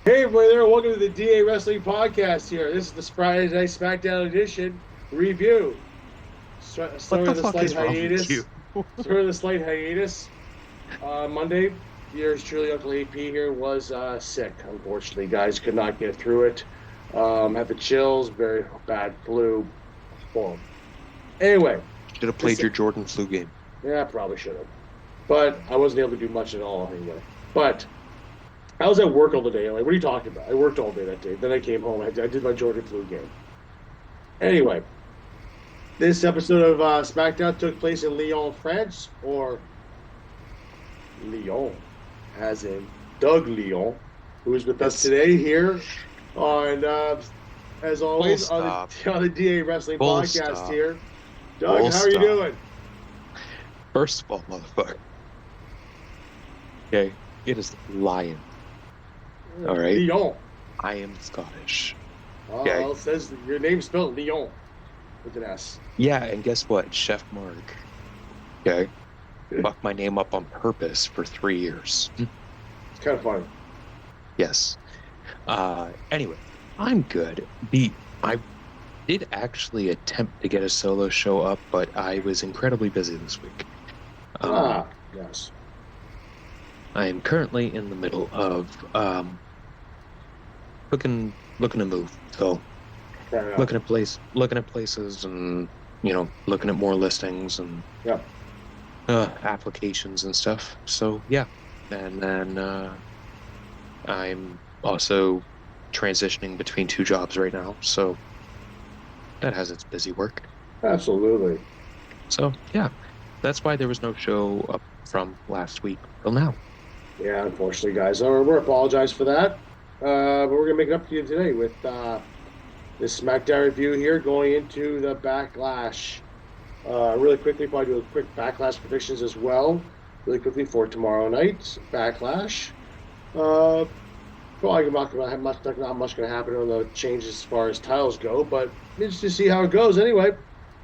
Hey, everybody there. Welcome to the DA Wrestling Podcast here. This is the Friday Night Smackdown edition review. What the fuck is wrong with you? Sort of the slight hiatus. Monday, yours truly, Uncle AP here, was sick. Unfortunately, guys, could not get through it. Had the chills, very bad flu. Boom. Anyway. Should have played your Jordan flu game. Yeah, probably should have. But I wasn't able to do much at all anyway. But I was at work all the day. Like, what are you talking about? I worked all day that day. Then I came home. I did my Jordan flu game. Anyway, this episode of Smackdown took place in Lyon, France, or Lyon, as in Doug Lyon, who is with us today here on, as always, on the DA Wrestling Podcast here. Doug, how are you doing? First of all, motherfucker. Okay, it is Lion. All right. Lyon. I am Scottish. Oh, okay. Well, it says your name's spelled Lyon with an S. Yeah, and guess what? Chef Mark. Okay. Fucked my name up on purpose for 3 years. It's kind of funny. Yes. Anyway, I'm good. I did actually attempt to get a solo show up, but I was incredibly busy this week. Yes. I am currently in the middle of looking to move. So looking at places, and looking at more listings and applications and stuff. So yeah, and then I'm also transitioning between 2 jobs right now. So that has its busy work. Absolutely. So yeah, that's why there was no show up from last week till now. Yeah, unfortunately, guys. We're apologize for that. But we're going to make it up to you today with this SmackDown review here going into the BackLash. Really quickly, probably do a quick BackLash predictions as well. Really quickly for tomorrow night's BackLash. Probably not much going to happen on the changes as far as titles go, but just to see how it goes anyway.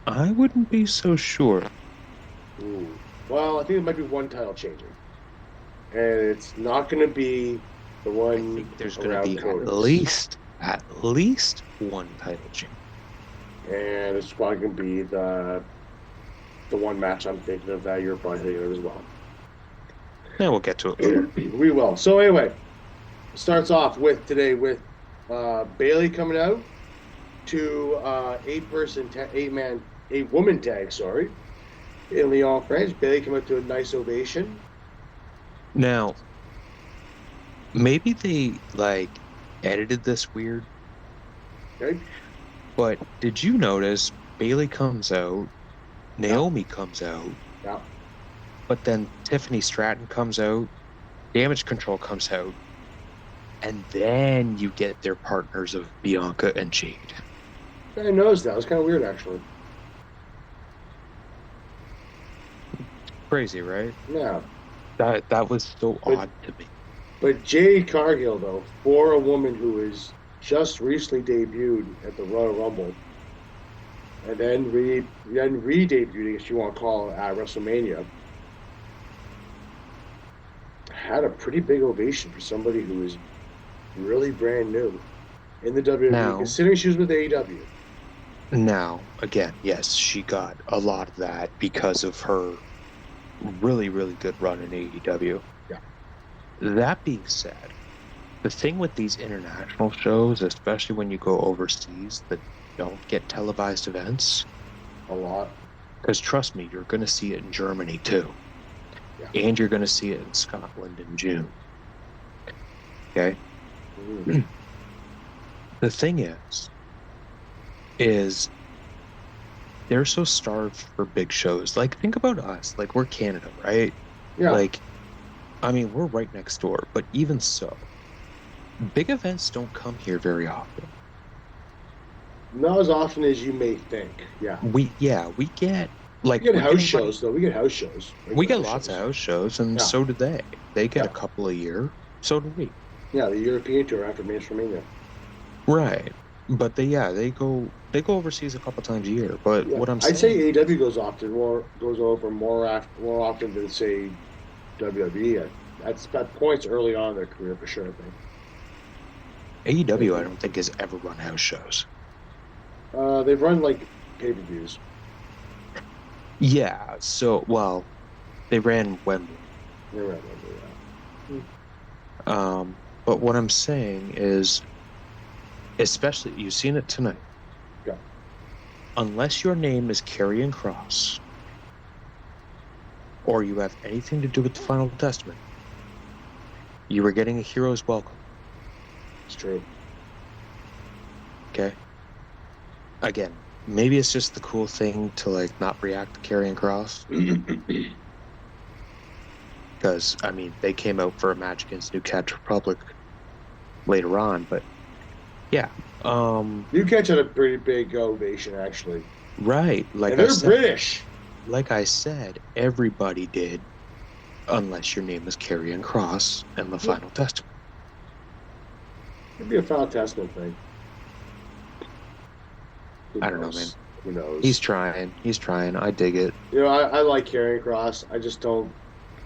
I wouldn't be so sure. Ooh. Well, I think it might be one title changing. And it's not going to be the one. I think there's going to be at least one title change. And it's probably going to be the one match I'm thinking of that you're probably thinking of as well. Yeah, we'll get to it later. We will. So anyway, it starts off with today with Bayley coming out to 8-woman tag, in Lyon, France. Bayley came out to a nice ovation. Now, maybe they edited this weird. Okay. But did you notice Bayley comes out, Naomi comes out, but then Tiffany Stratton comes out, Damage Control comes out, and then you get their partners of Bianca and Jade. I noticed that. It was kind of weird, actually. Crazy, right? Yeah. That was so odd to me. But Jade Cargill, though, for a woman who is just recently debuted at the Royal Rumble, and then re-debuted, if you want to call it, at WrestleMania, had a pretty big ovation for somebody who is really brand new in the WWE, considering she was with AEW. Now, again, yes, she got a lot of that because of her really, really good run in AEW. Yeah. That being said, the thing with these international shows, especially when you go overseas that don't get televised events, a lot. Because trust me, you're going to see it in Germany too. Yeah. And you're going to see it in Scotland in June. Okay? Mm. The thing is they're so starved for big shows. Like, think about us. Like, we're Canada, right? Yeah. Like, I mean, we're right next door. But even so, big events don't come here very often. Not as often as you may think. Yeah. We get house shows, though. We get house shows. We get lots of house shows, and so do they. They get a couple a year. So do we. Yeah, the European tour after WrestleMania. Right. But they go overseas a couple times a year. But what I'm saying, I'd say AEW goes over more often than say WWE at points early on in their career for sure. I think AEW, I don't think has ever run house shows. They've run like pay-per-views. Yeah. So, well, they ran Wembley. They ran Wembley, yeah. But what I'm saying is, especially you've seen it tonight. Yeah. Unless your name is Karrion Kross, or you have anything to do with the Final Testament, you were getting a hero's welcome. It's true. Okay. Again, maybe it's just the cool thing to like not react to Karrion Kross. Because, I mean, they came out for a match against New Catch Republic later on, but yeah. New Catch had a pretty big ovation, actually. Right. Like and they're British. Like I said, everybody did, unless your name is Karrion Kross and the Final Testament. It'd be a Final Testament thing. I don't know, man. Who knows? He's trying. I dig it. You know, I like Karrion Kross. I just don't.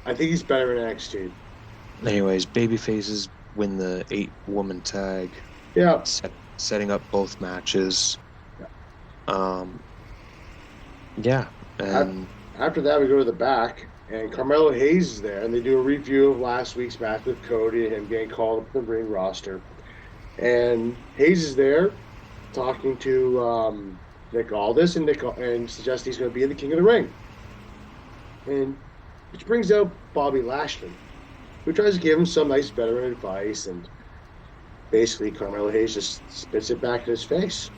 I think he's better in NXT. Anyways, babyfaces win the 8-woman tag. Yeah. Setting up both matches. Yeah. Yeah. And after that, we go to the back, and Carmelo Hayes is there, and they do a review of last week's match with Cody and him getting called up to the ring roster. And Hayes is there talking to Nick Aldis, and suggests he's going to be the King of the Ring. And which brings out Bobby Lashley, who tries to give him some nice veteran advice, and basically Carmelo Hayes just spits it back in his face.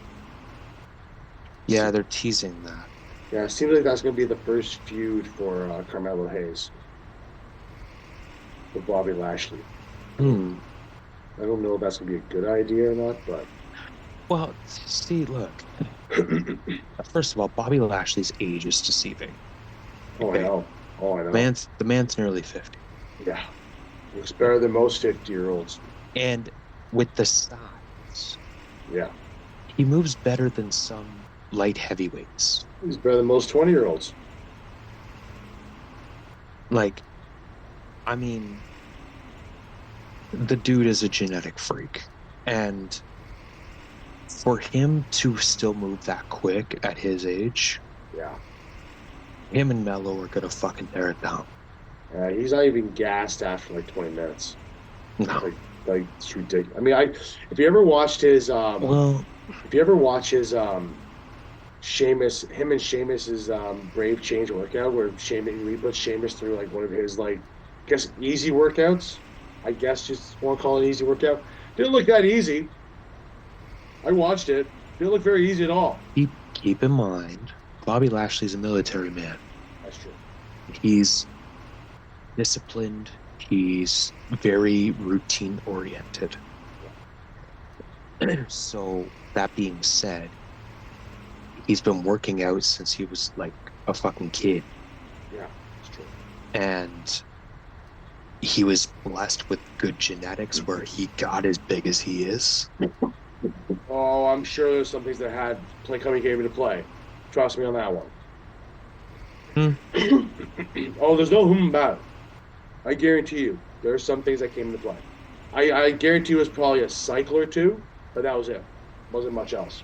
Yeah, they're teasing that. Yeah, it seems like that's going to be the first feud for Carmelo Hayes with Bobby Lashley. I don't know if that's going to be a good idea or not, but... Well, see, look. First of all, Bobby Lashley's age is deceiving. Okay. I know. The man's nearly 50. Yeah. Looks better than most 50-year-olds. And with the size... Yeah. He moves better than some light heavyweights. He's better than most 20-year-olds. Like, I mean, the dude is a genetic freak. And for him to still move that quick at his age... Yeah. Him and Mello are going to fucking tear it down. He's not even gassed after like 20 minutes. No. Like it's ridiculous. I mean, if you ever watched his... If you ever watch his... Sheamus, him and Sheamus's Brave Change workout, where he puts Sheamus through like one of his like, I guess easy workouts. I guess just want to call it an easy workout. Didn't look that easy. I watched it. Didn't look very easy at all. Keep in mind, Bobby Lashley's a military man. That's true. He's disciplined. He's very routine oriented. So that being said, he's been working out since he was like a fucking kid. Yeah, that's true. And he was blessed with good genetics where he got as big as he is. Oh, I'm sure there's some things that had coming came into play. Trust me on that one. Oh, there's no about it. I guarantee you, there's some things that came into play. I guarantee you it was probably a cycle or two, but that was it. Wasn't much else.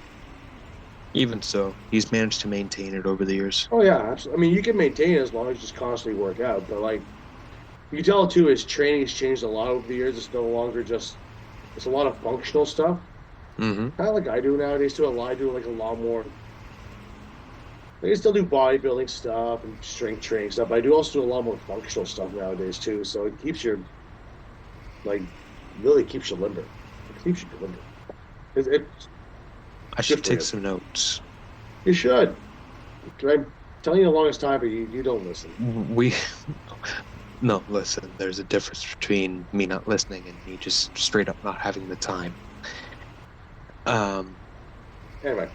Even so, he's managed to maintain it over the years. Oh, yeah. Absolutely. I mean, you can maintain it as long as you just constantly work out. But, like, you can tell, too, his training has changed a lot over the years. It's no longer just... It's a lot of functional stuff. Mm-hmm. Kind of like I do nowadays, too. I do, like, a lot more... I can still do bodybuilding stuff and strength training stuff, but I do also do a lot more functional stuff nowadays, too. So it keeps your... Like, really keeps you limber. It keeps you limber. I should take some notes. You should. I'm telling you the longest time, but you don't listen. No, listen, there's a difference between me not listening and me just straight up not having the time. Anyway.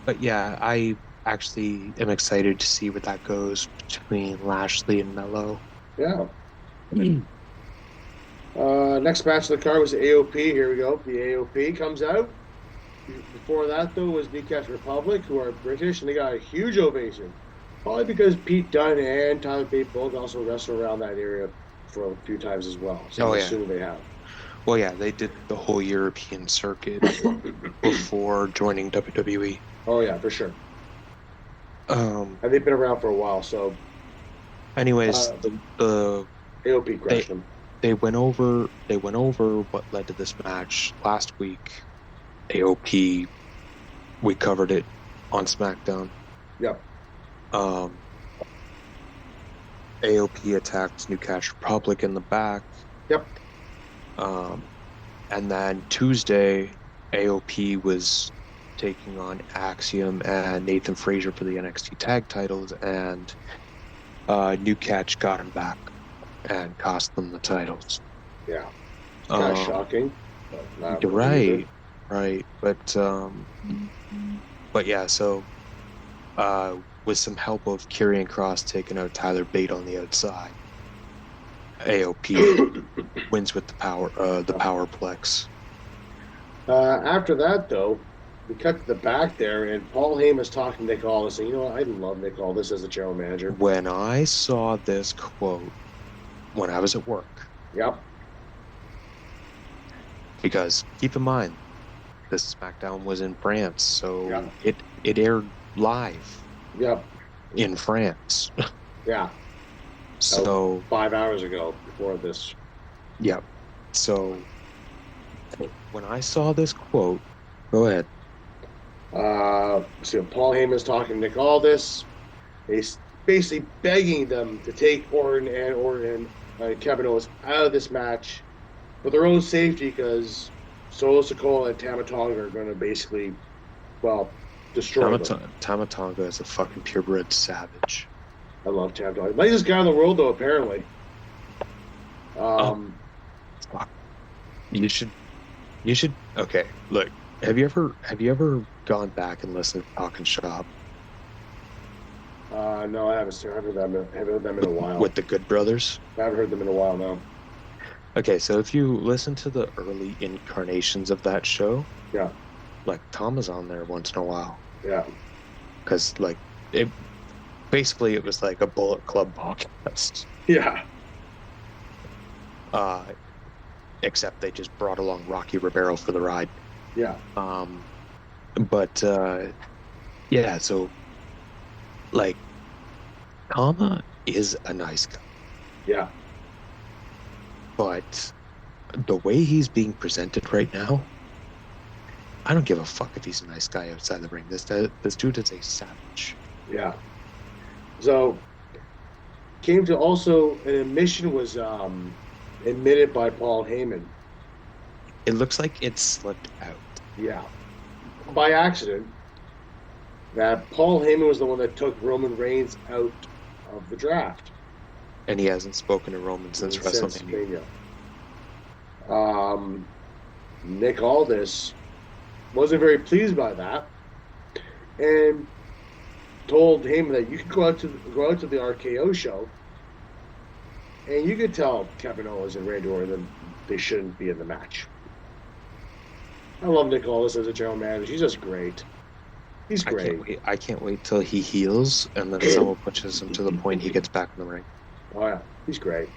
But yeah, I actually am excited to see where that goes between Lashley and Mello. Yeah. Next match of the card was the AOP. Here we go. The AOP comes out. Before that, though, was New Catch Republic, who are British, and they got a huge ovation Probably because Pete Dunne and Tyler Bate both also wrestled around that area for a few times as well. So I'm assuming they have. Well, yeah, they did the whole European circuit before joining WWE. Oh yeah, for sure. And they've been around for a while, so. Anyways, the AOP crashed them. They went over what led to this match last week. AOP, we covered it on Smackdown. Yep. AOP attacked New Cash Republic in the back. Yep. And then Tuesday, AOP was taking on Axiom and Nathan Frazier for the NXT tag titles, and New Catch got him back and cost them the titles. Yeah. Kind of shocking. Right. But yeah, so with some help of Karrion Kross taking out Tyler Bate on the outside, AOP wins with the powerplex. After that, though, we cut to the back there, and Paul Heyman's talking to Nick Aldis, and you know what? I love Nick Aldis as a general manager. When I saw this quote when I was at work. Yep. Because keep in mind, this SmackDown was in France, so yep. it aired live. Yep. In France. Yeah. So 5 hours ago before this. Yep. So when I saw this quote, go ahead. So Paul Heyman's talking to Nick Aldis. He's basically begging them to take Orton and Kevin Owens out of this match for their own safety, because Solo Sikoa and Tama Tonga are going to basically, destroy them. Tama Tonga is a fucking purebred savage. I love Tama Tonga. Nicest guy in the world, though, apparently. You should. Okay, look. Have you ever gone back and listened to Talking Shop? No, I haven't heard them in a while. With the Good Brothers? I haven't heard them in a while, no. Okay, so if you listen to the early incarnations of that show, yeah, like Tom is on there once in a while. Yeah. Because it was like a Bullet Club podcast. Yeah. Except they just brought along Rocky Ribeiro for the ride. Yeah. Yeah, so Tama is a nice guy. Yeah. But the way he's being presented right now, I don't give a fuck if he's a nice guy outside the ring. This dude is a savage. Yeah. So, came to also an admission was admitted by Paul Heyman. It looks like it slipped out. Yeah. By accident. That Paul Heyman was the one that took Roman Reigns out of the draft. And he hasn't spoken to Roman since WrestleMania. Nick Aldis wasn't very pleased by that, and told Heyman that you could go out to the RKO show, and you could tell Kevin Owens and Randy Orton that they shouldn't be in the match. I love Nick Aldis as a general manager. He's just great. He's great. I can't wait till he heals and then someone pushes him to the point he gets back in the ring. Oh yeah, he's great.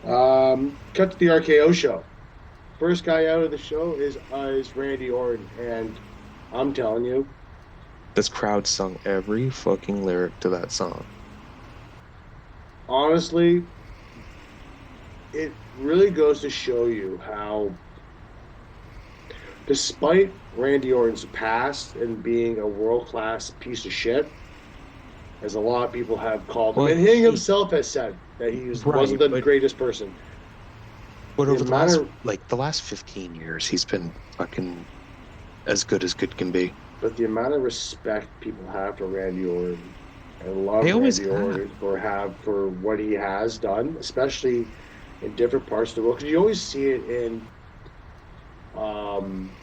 Cut to the RKO show. First guy out of the show is Randy Orton, and I'm telling you, this crowd sung every fucking lyric to that song. Honestly, it really goes to show you how, despite Randy Orton's past and being a world-class piece of shit, as a lot of people have called him, and he himself has said that he wasn't the greatest person. But over the last 15 years, he's been fucking as good as good can be. But the amount of respect people have for Randy Orton and love Randy Orton for what he has done, especially in different parts of the world, because you always see it in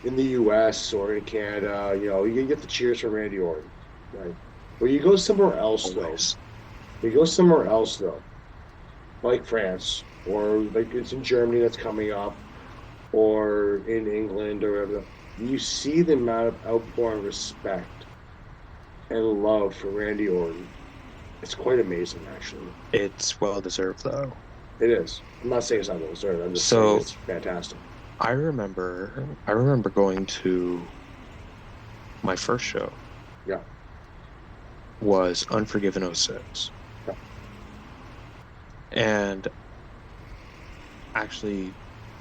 the U.S. or in Canada. You know, you get the cheers for Randy Orton, right? But you go somewhere else, though, like France, or like it's in Germany that's coming up, or in England, or whatever. You see the amount of outpouring respect and love for Randy Orton It's quite amazing, actually. It's well deserved, though. It is. I'm not saying it's not well deserved. I'm just saying it's fantastic. I remember going to my first show. Yeah. Was Unforgiven 06. Yeah. And actually,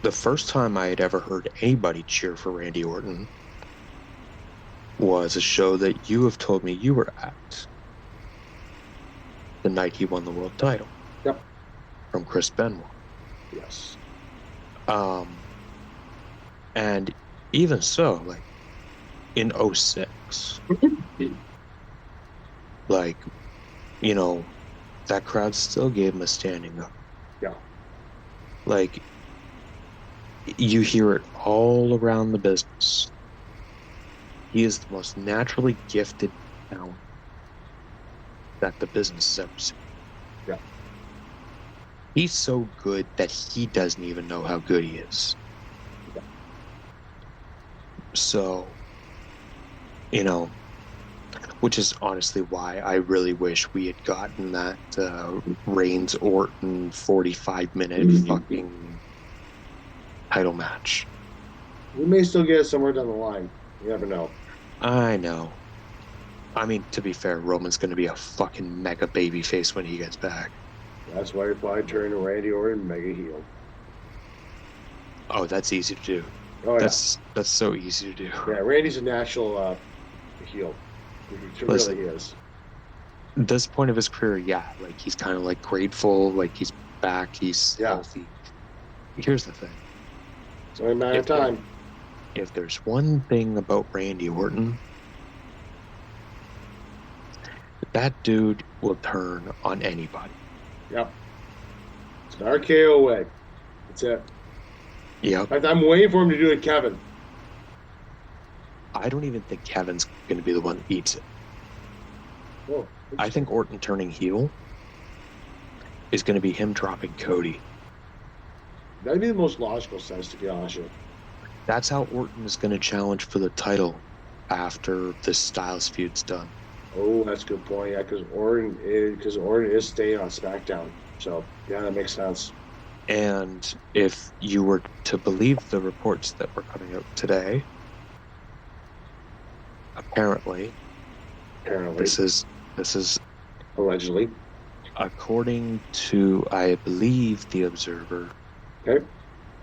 the first time I had ever heard anybody cheer for Randy Orton was a show that you have told me you were at the night he won the world title. Yep. From Chris Benoit. Yes. And even so, like, in 06, like, you know, that crowd still gave him a standing up. Yeah. Like, you hear it all around the business. He is the most naturally gifted talent that the business has ever seen. Yeah. He's so good that he doesn't even know how good he is. Yeah. So, you know, which is honestly why I really wish we had gotten that Reigns Orton 45-minute fucking title match. We may still get it somewhere down the line. You never know. I know. I mean, to be fair, Roman's going to be a fucking mega babyface when he gets back. That's why he probably turned Randy Orton mega heel. Oh, that's easy to do. Oh, yeah. That's so easy to do. Yeah, Randy's a natural heel. He really is. At this point of his career, yeah, like he's kind of like grateful, like he's back, he's healthy. Here's the thing. It's only a matter of time. If there's one thing about Randy Orton, that dude will turn on anybody. Yep. It's an RKO way. That's it. Yep. In fact, I'm waiting for him to do it, Kevin. I don't even think Kevin's going to be the one that eats it. Oh, I think Orton turning heel is going to be him dropping Cody. That'd be the most logical sense, to be honest with you. That's how Orton is going to challenge for the title after this Styles feud's done. Oh, that's a good point. Yeah, because Orton is staying on SmackDown. So, yeah, that makes sense. And if you were to believe the reports that were coming out today, apparently this is allegedly, according to, I believe, the Observer, okay,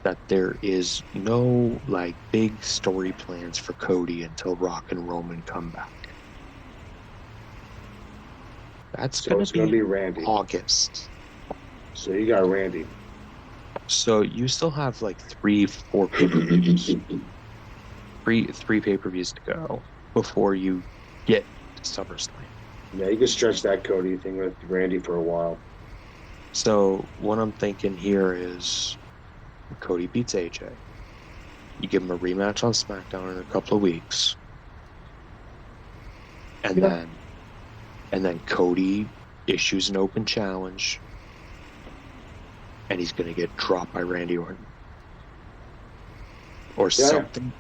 that there is no like big story plans for Cody until Rock and Roman come back. That's going to be Randy. August. So you got Randy. So you still have like 3-4 pay-per-views. three pay-per-views to go before you get to SummerSlam. Yeah, you can stretch that Cody thing with Randy for a while. So what I'm thinking here is Cody beats AJ. You give him a rematch on SmackDown in a couple of weeks. And then Cody issues an open challenge. And he's going to get dropped by Randy Orton. Or something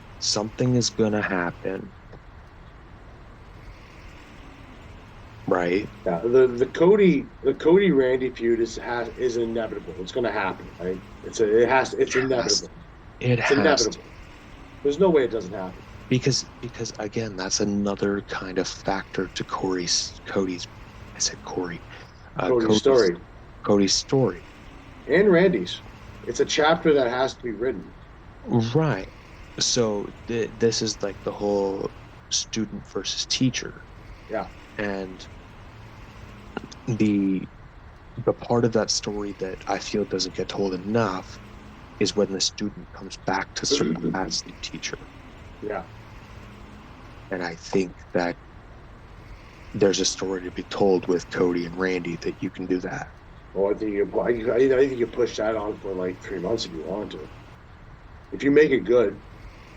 is going to happen. Right? Yeah, the Cody Randy feud is inevitable. It's going to happen, right? It's inevitable. It's inevitable. There's no way it doesn't happen. Because again, that's another kind of factor to Cody's story. Cody's story. And Randy's. It's a chapter that has to be written. Right. So this is like the whole student versus teacher. Yeah. And the part of that story that I feel doesn't get told enough is when the student comes back to surpass the teacher. Yeah. And I think that there's a story to be told with Cody and Randy that you can do that. Well, I think you push that on for like 3 months if you want to. If you make it good.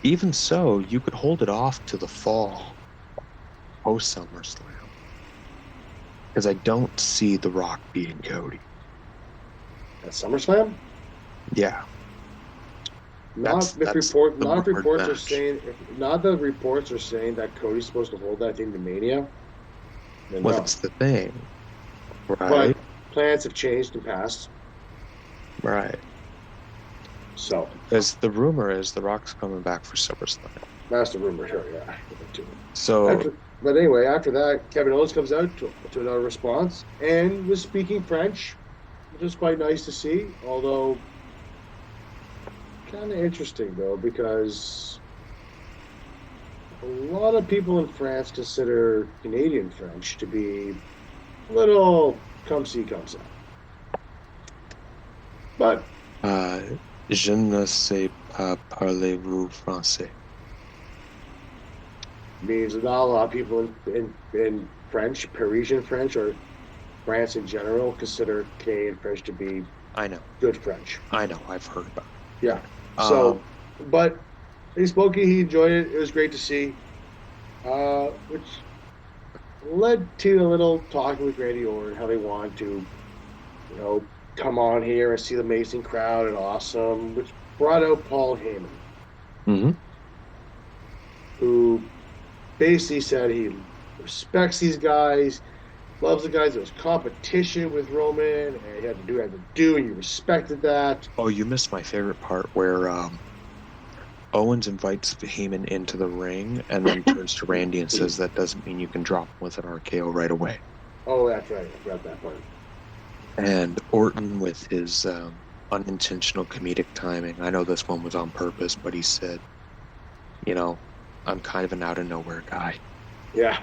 Even so, you could hold it off to the fall, post SummerSlam. Because I don't see The Rock beating Cody. At SummerSlam? Yeah. Not the reports are saying that Cody's supposed to hold that thing to Mania. Well, that's the thing. Right. But plans have changed and passed. Right. So. Because the rumor is The Rock's coming back for SummerSlam. That's the rumor here, yeah. So. But anyway, after that, Kevin Owens comes out to another response and was speaking French, which is quite nice to see. Although, kind of interesting though, because a lot of people in France consider Canadian French to be a little come see, come say. But je ne sais pas parlez-vous français. Means not a lot of people in French, Parisian French, or France in general consider Canadian French to be good French. I know, I've heard about it. Yeah. So, but he spoke, he enjoyed it. It was great to see, which led to a little talking with Randy Orton, how they wanted to, come on here and see the amazing crowd and awesome, which brought out Paul Heyman, who basically said he respects these guys, loves the guys. There was competition with Roman, and he had to do what he had to do, and he respected that. Oh, you missed my favorite part where Owens invites Heyman into the ring and then turns to Randy and says that doesn't mean you can drop him with an RKO right away. Oh, that's right. I forgot that part. And Orton, with his unintentional comedic timing, I know this one was on purpose, but he said, I'm kind of an out-of-nowhere guy. Yeah.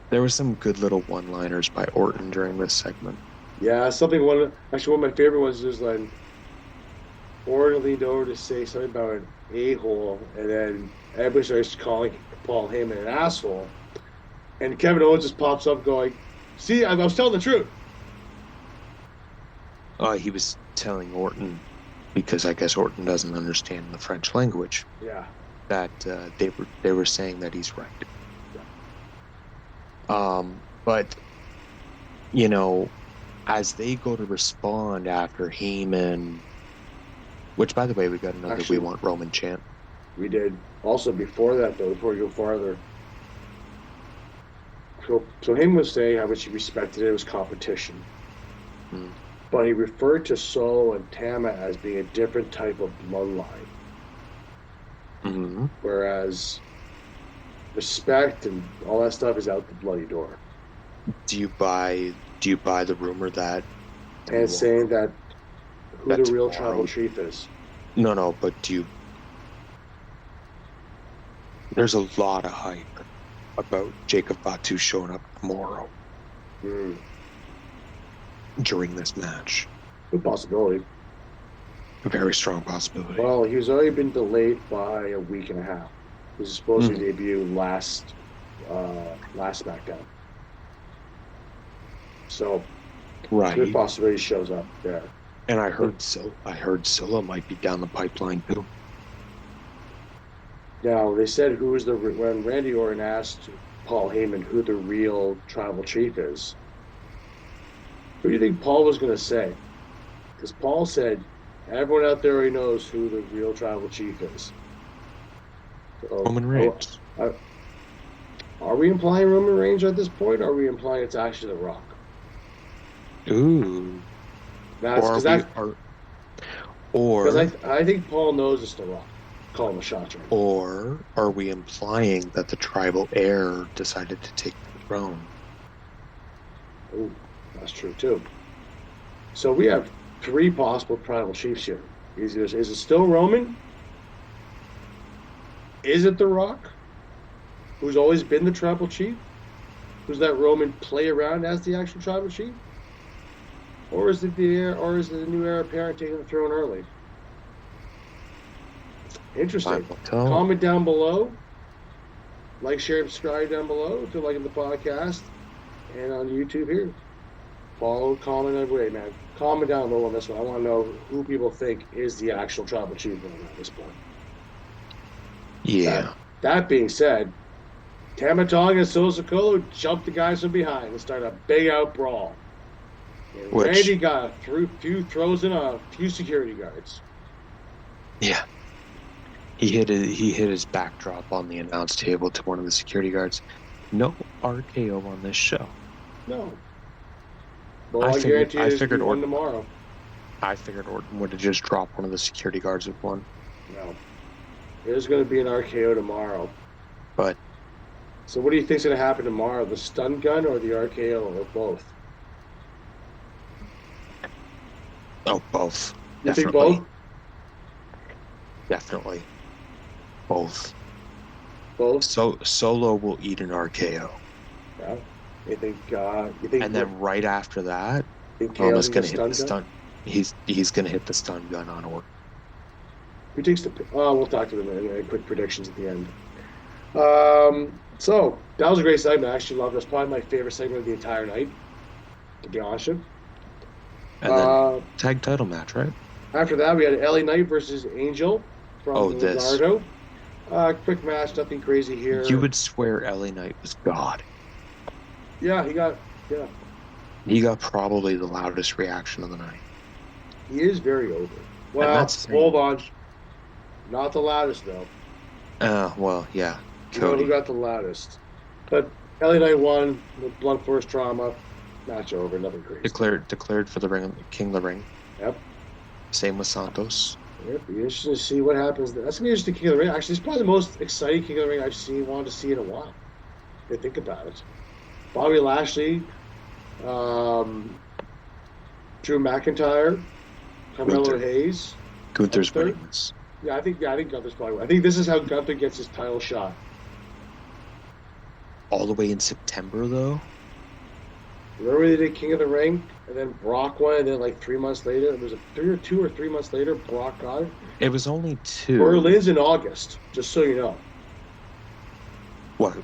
There were some good little one-liners by Orton during this segment. Yeah, one of my favorite ones is when Orton leaned over to say something about an a-hole, and then everybody starts calling Paul Heyman an asshole. And Kevin Owens just pops up going, see, I was telling the truth. He was telling Orton, because I guess Orton doesn't understand the French language. Yeah. That they were saying that he's right. Yeah. But as they go to respond after Heyman, which by the way, we got another "We Want Roman" chant. We did. Also before that though, before we go farther. So Heyman was saying how much he respected it was competition. But he referred to Solo and Tama as being a different type of bloodline. Whereas respect and all that stuff is out the bloody door. Do you buy the rumor that and saying that who the real tribal chief is? No, but there's a lot of hype about Jacob Fatu showing up tomorrow during this match. Good possibility. A very strong possibility. Well, he's already been delayed by a week and a half. He was supposed to debut last Smackdown. So, good possibility he shows up there. And I heard Silla might be down the pipeline too. Now they said when Randy Orton asked Paul Heyman who the real tribal chief is. Who do you think Paul was going to say? Because Paul said everyone out there already knows who the real tribal chief is. So, Roman Reigns. Are we implying Roman Reigns at this point, or are we implying it's actually The Rock? Ooh. Because I think Paul knows it's The Rock. Call him a shot right. Or are we implying that the tribal heir decided to take the throne? Ooh, that's true too. So we have 3 possible tribal chiefs here. Is it still Roman? Is it The Rock, who's always been the tribal chief? Who's that Roman play around as the actual tribal chief? Or is it the new heir apparent taking the throne early? Interesting. Comment down below. Like, share, subscribe down below if you're liking the podcast. And on YouTube here. Follow, comment every way, man. Comment down below on this one. I want to know who people think is the actual tribal chief at this point. Yeah. That being said, Tama Tonga and Solo Sikoa jumped the guys from behind and started a big out brawl. And Randy got a few throws in a few security guards. Yeah. He hit his backdrop on the announce table to one of the security guards. No RKO on this show. No. Well, I guarantee there's going to be one tomorrow. I figured Orton would have just dropped one of the security guards with one. No. There's going to be an RKO tomorrow. But. So what do you think's going to happen tomorrow? The stun gun or the RKO or both? Oh, both. You think both? Definitely. Both. Both? So Solo will eat an RKO. Yeah. You think and then right after that, Roman's going to hit the stun. He's going to hit the stun gun on Orton. Who takes the... Oh, we'll talk to them in quick predictions at the end. So, that was a great segment. I actually loved it. It's probably my favorite segment of the entire night, to be honest with you. And then tag title match, right? After that, we had LA Knight versus Angel from Leonardo. Quick match, nothing crazy here. You would swear LA Knight was God. Yeah, he got probably the loudest reaction of the night. He is very over. Well, hold on. Not the loudest, though. Well, yeah. Cody. Who got the loudest? But LA Knight won with blunt force trauma. Match over, nothing crazy. Declared for the ring, King of the Ring. Yep. Same with Santos. Yep. Be interesting to see what happens. That's gonna be interesting. King of the Ring. Actually, it's probably the most exciting King of the Ring I've wanted to see in a while. If you think about it. Bobby Lashley, Drew McIntyre, Carmelo Hayes. Gunther's winning this. Yeah, I think Gunther's probably. I think this is how Gunther gets his title shot. All the way in September, though. Remember they did King of the Ring, and then Brock won, and then like 3 months later, it was 2 or 3 months later, Brock got it. It was only 2. Berlin's in August, just so you know. What?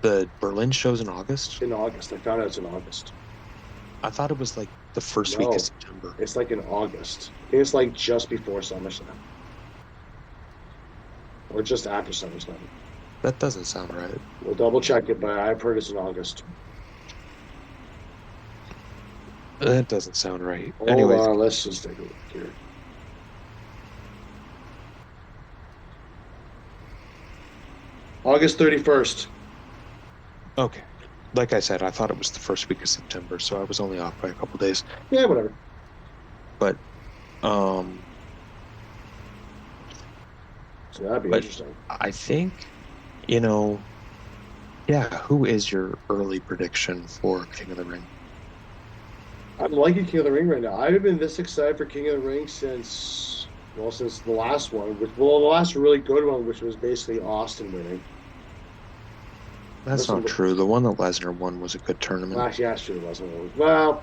The Berlin show's in August? In August. I found out it's in August. I thought it was like the first week of September. It's like in August. I think it's like just before SummerSlam. Or just after SummerSlam. That doesn't sound right. We'll double check it, but I've heard it's in August. That doesn't sound right. Hold on, let's just take a look here. August 31st. Okay. Like I said, I thought it was the first week of September, so I was only off by a couple days. Yeah, whatever. But, so that'd be interesting. I think, who is your early prediction for King of the Ring? I'm liking King of the Ring right now. I haven't been this excited for King of the Ring since the last one. The last really good one, which was basically Austin winning. That's not true. The one that Lesnar won was a good tournament. Actually, that's true. Well,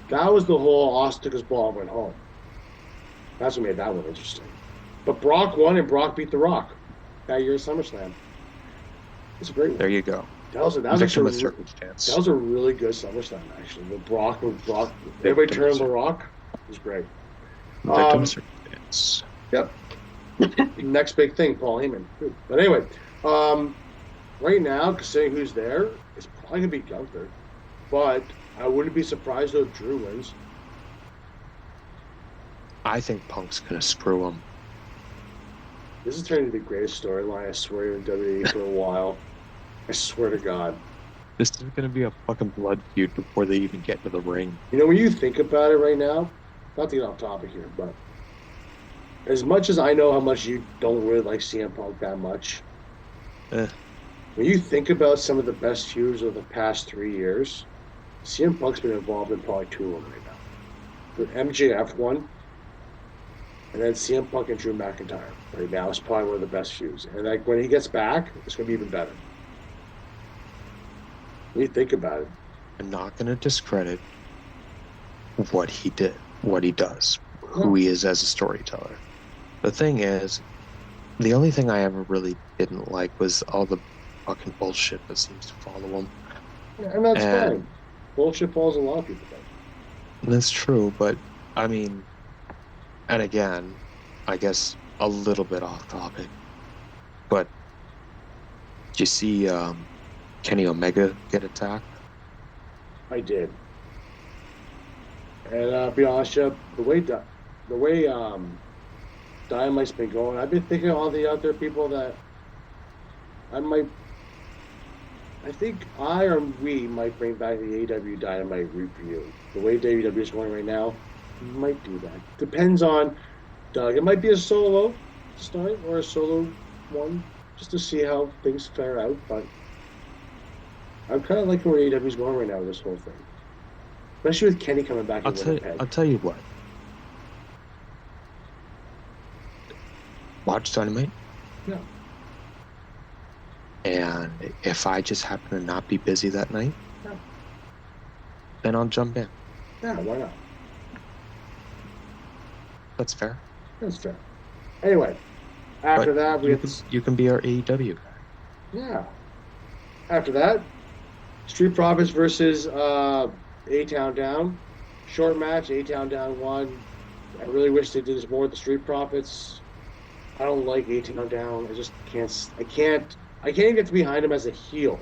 that was the whole Austin took his ball and went home. That's what made that one interesting. But Brock won, and Brock beat The Rock that year at SummerSlam. It's a great one. There you go. That was a really good SummerSlam, actually. With Brock, everybody turned The Rock. It was great. Victim circumstance. Yep. Next big thing, Paul Heyman. But anyway, right now, considering who's there, it's probably going to be Gunther. But I wouldn't be surprised if Drew wins. I think Punk's going to screw him. This is turning into the greatest storyline, I swear, in WWE for a while. I swear to God. This is going to be a fucking blood feud before they even get to the ring. When you think about it right now, not to get off topic here, but as much as I know how much you don't really like CM Punk that much, when you think about some of the best feuds of the past 3 years, CM Punk's been involved in probably 2 of them right now. The MJF one, and then CM Punk and Drew McIntyre right now is probably one of the best feuds. And like when he gets back, it's going to be even better. When you think about it. I'm not going to discredit what he did, what he does, who he is as a storyteller. The thing is, the only thing I ever really didn't like was all the fucking bullshit that seems to follow him. Yeah, and that's fine. Bullshit follows a lot of people. That's true, but I mean, and again, I guess a little bit off topic, but did you see Kenny Omega get attacked? I did. And I'll be honest with you, the way Dynamite's been going, I've been thinking of all the other people that I might I think I or we might bring back the AEW Dynamite review. The way WWE is going right now, we might do that. Depends on Doug. It might be a solo to start or a solo one just to see how things fare out. But I'm kind of liking where AEW is going right now with this whole thing, especially with Kenny coming back in Winnipeg. I'll tell you what. Watch Dynamite. Yeah. And if I just happen to not be busy that night, yeah, then I'll jump in. Yeah, why not? That's fair. That's fair. Anyway, after that, you can be our AEW guy. Yeah. After that, Street Profits versus A-Town Down. Short match, A-Town Down won. I really wish they did this more with the Street Profits. I don't like A-Town Down. I just can't. I can't even get behind him as a heel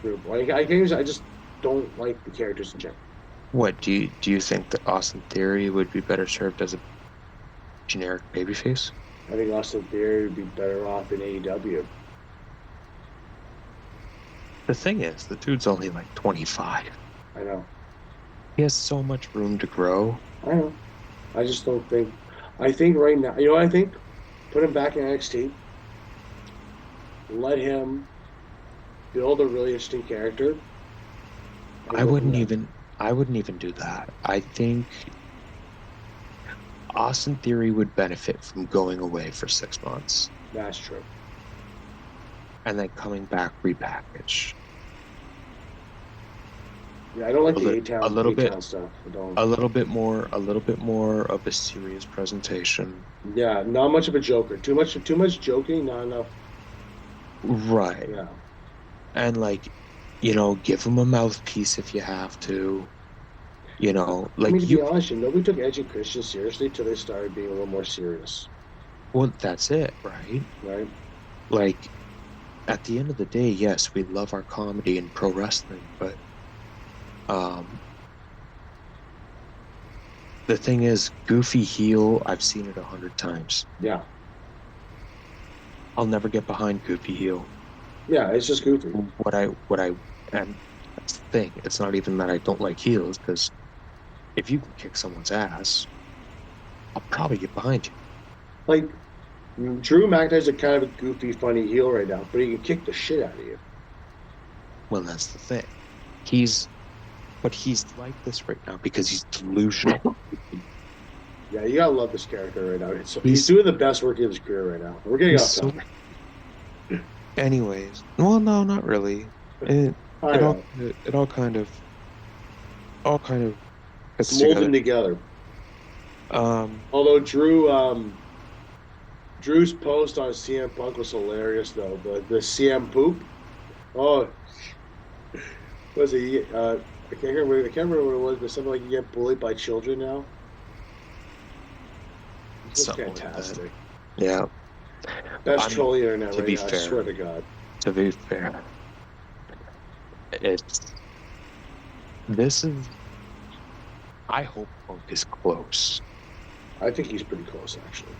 group. I just don't like the characters in general. What do you think that Austin Theory would be better served as a generic babyface? I think Austin Theory would be better off in AEW. The thing is, the dude's only like 25. I know. He has so much room to grow. I know. I just don't think. I think right now, you know what I think? Put him back in NXT. Let him build a really interesting character. I wouldn't even do that. I think Austin Theory would benefit from going away for 6 months. That's true. And then coming back repackaged. Yeah, I don't like the A-Town stuff. A little bit more of a serious presentation. Yeah, not much of a joker. Too much joking, not enough. Right. Yeah. And give him a mouthpiece if you have to. To be honest, nobody took Edge and Christian seriously till they started being a little more serious. Well, that's it, right? Right. At the end of the day, yes, we love our comedy and pro wrestling, but the thing is, goofy heel, I've seen it 100 times. Yeah. I'll never get behind goofy heel. Yeah, it's just goofy. And that's the thing. It's not even that I don't like heels, because if you can kick someone's ass, I'll probably get behind you. Like, Drew McIntyre's a kind of a goofy, funny heel right now, but he can kick the shit out of you. Well, that's the thing. He's like this right now because he's delusional. Yeah, you gotta love this character right now. He's doing the best work of his career right now. We're getting off topic. Anyways, well, no, not really. It all kind of it's molding together. Although Drew's post on CM Punk was hilarious, though. The CM poop. Oh, was he? I can't remember what it was, but something like you get bullied by children now. It's fantastic. Like yeah. Best trolling internet right now, fair, I swear to God. To be fair, I hope Punk is close. I think he's pretty close, actually.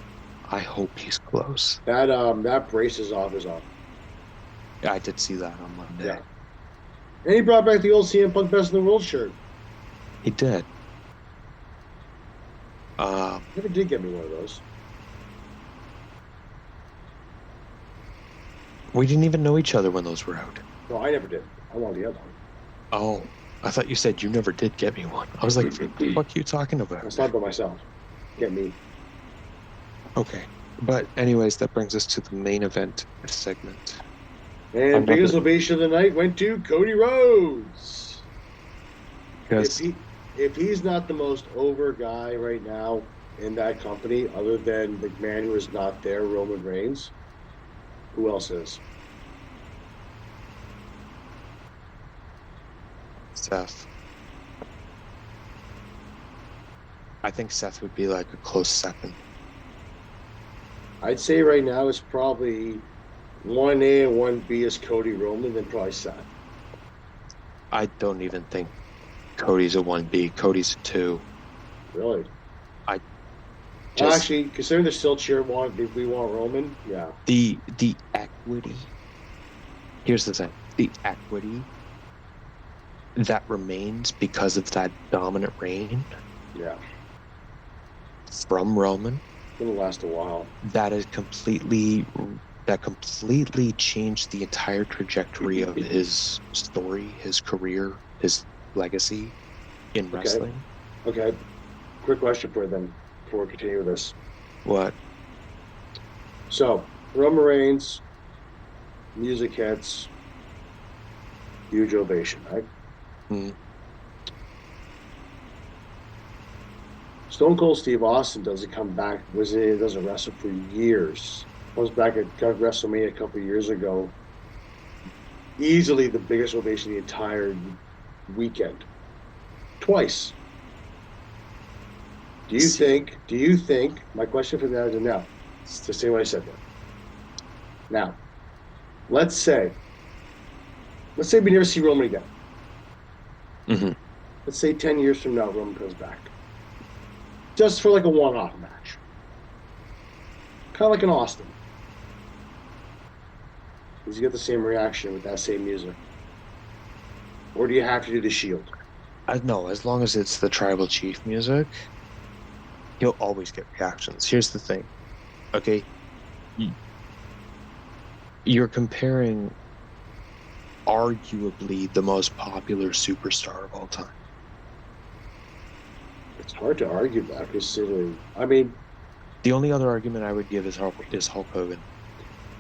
I hope he's close. That brace is off. Yeah, I did see that on Monday. Yeah. And he brought back the old CM Punk Best in the World shirt. He did. Never did get me one of those. We didn't even know each other when those were out. No, I never did. I wanted the other one. Oh, I thought you said you never did get me one. I was like, what the fuck are you talking about? It's not about myself. Get me. Okay. But anyways, that brings us to the main event segment. And biggest ovation of the night went to Cody Rhodes. Yes. If he's not the most over guy right now in that company, other than the man who is not there, Roman Reigns, who else is? Seth. I think Seth would be like a close second. I'd say right now it's probably 1A and 1B is Cody Roman, then probably Seth. I don't even think Cody's a 1B. Cody's a 2. Really? Actually, considering they're still we want Roman, yeah. The equity. Here's the thing. the equity that remains because of that dominant reign. Yeah. From Roman. It'll last a while. That completely changed the entire trajectory of his story, his career, his legacy in wrestling. Okay. Quick question for you then, before we continue with this. What? So, Roman Reigns, music hits, huge ovation, right? Mm. Stone Cold Steve Austin doesn't come back. Doesn't wrestle for years. Comes back at WrestleMania a couple of years ago. Easily the biggest ovation the entire weekend. Twice. Do you think, my question for that is now, it's the same way I said that. Now, let's say we never see Roman again. Mm-hmm. Let's say 10 years from now, Roman comes back. Just for like a one-off match. Kind of like an Austin. Does he get the same reaction with that same music? Or do you have to do the Shield? No, as long as it's the Tribal Chief music, you'll always get reactions. Here's the thing. Okay? You're comparing arguably the most popular superstar of all time. It's hard to argue that, considering. I mean, the only other argument I would give is Hulk Hogan.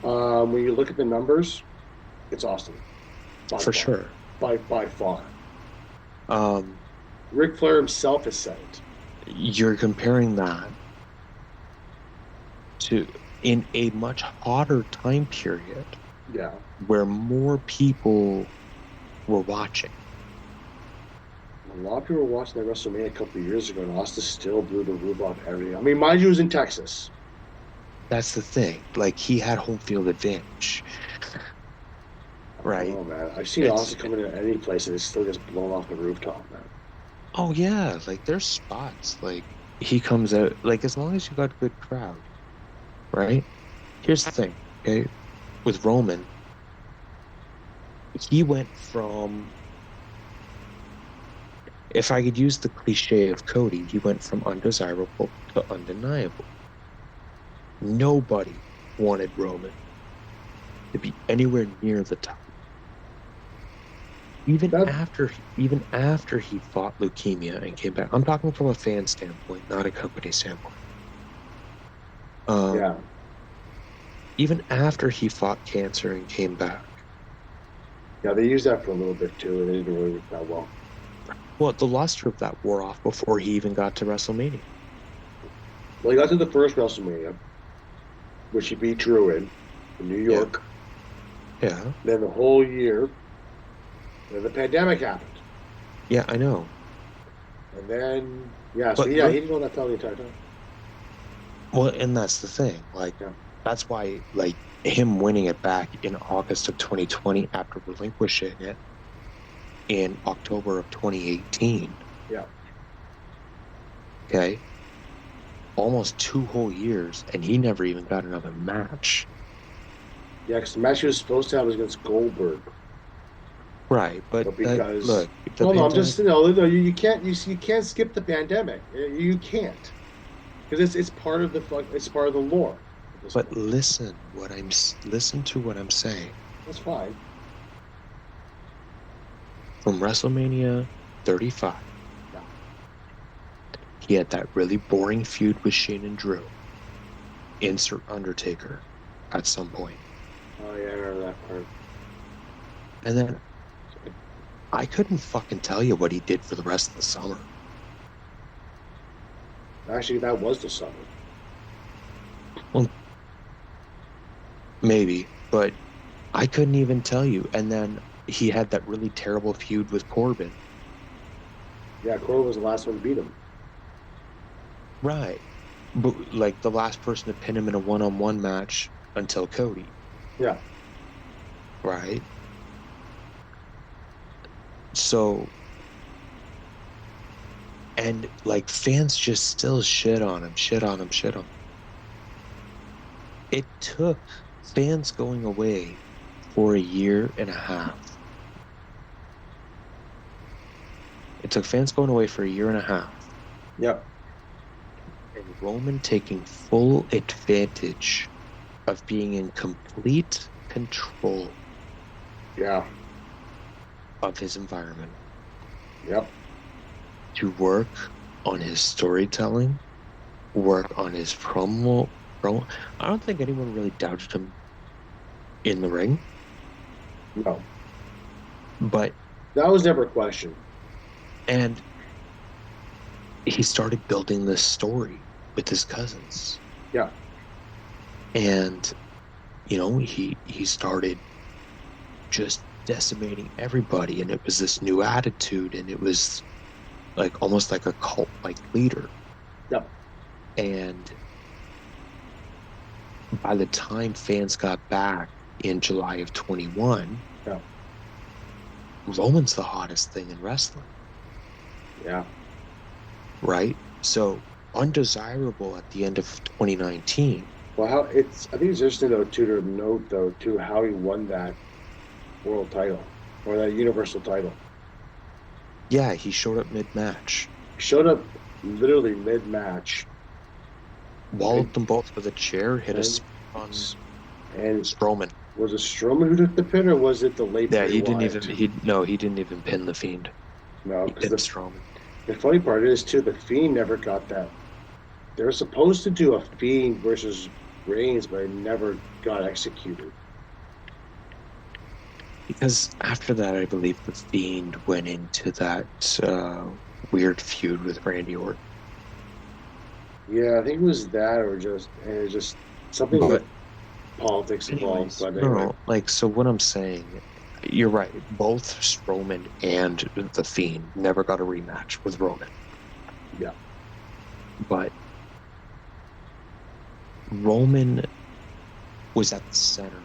When you look at the numbers, it's Austin. For sure. By far. Ric Flair himself has said it. You're comparing that to in a much hotter time period. Yeah. Where more people were watching. A lot of people were watching that WrestleMania a couple of years ago, and Austin still blew the roof off everything. I mean, mind you, it was in Texas. That's the thing. Like, he had home field advantage. Right? Oh, man. I've seen Austin come into any place, and it still gets blown off the rooftop, man. Oh, yeah. Like, there's spots. Like, he comes out. Like, as long as you got a good crowd. Right? Here's the thing, okay? With Roman, he went from... If I could use the cliche of Cody, he went from undesirable to undeniable. Nobody wanted Roman to be anywhere near the top. Even after he fought leukemia and came back. I'm talking from a fan standpoint, not a company standpoint. Yeah. Even after he fought cancer and came back. Yeah, they used that for a little bit too, and it didn't really work that well. Well, the luster of that wore off before he even got to WrestleMania. Well, he got to the first WrestleMania, which he beat Drew in New York. Yeah. Then the whole year, then the pandemic happened. Yeah, I know. And then, he didn't know that the entire time. Well, and that's the thing. Like, that's why, like, him winning it back in August of 2020 after relinquishing it in October of 2018. Yeah. Okay. Almost 2 whole years, and he never even got another match. Yeah, because the match he was supposed to have was against Goldberg. Right, but because look, you can't skip the pandemic. You can't, because it's part of the lore. But listen to what I'm saying. That's fine. From WrestleMania 35, he had that really boring feud with Shane and Drew. Insert Undertaker at some point. Oh yeah, I remember that part. And then I couldn't fucking tell you what he did for the rest of the summer. Actually, that was the summer. Well, maybe, but I couldn't even tell you. And then he had that really terrible feud with Corbin. Yeah, Corbin was the last one to beat him. Right. But, like, the last person to pin him in a one-on-one match until Cody. Yeah. Right? So, and, like, fans just still shit on him. It took fans going away for a year and a half. It took fans going away for a year and a half. Yep. And Roman taking full advantage of being in complete control. Yeah. Of his environment. Yep. To work on his storytelling, work on his promo. I don't think anyone really doubted him in the ring. No. But that was never a question. And he started building this story with his cousins. Yeah. And, you know, he started just decimating everybody, and it was this new attitude, and it was like almost like a cult-like leader. Yep. And by the time fans got back in July of 21, yeah, Roman's the hottest thing in wrestling. Yeah. Right? So undesirable at the end of 2019. Well, I think it's interesting though too to note though too how he won that world title or that universal title. Yeah, he showed up mid-match. Showed up literally mid-match. Walloped them both with a chair, hit us on and Strowman. Was it Strowman who took the pin, or was it the late? Yeah, he didn't even pin the Fiend. No, because Strowman. The funny part is too, the Fiend never got that. They were supposed to do a Fiend versus Reigns, but it never got executed. Because after that, I believe the Fiend went into that weird feud with Randy Orton. Yeah, I think it was that, or just something with politics involved. But anyway. No, so what I'm saying, you're right. Both Strowman and the Fiend never got a rematch with Roman. Yeah, but Roman was at the center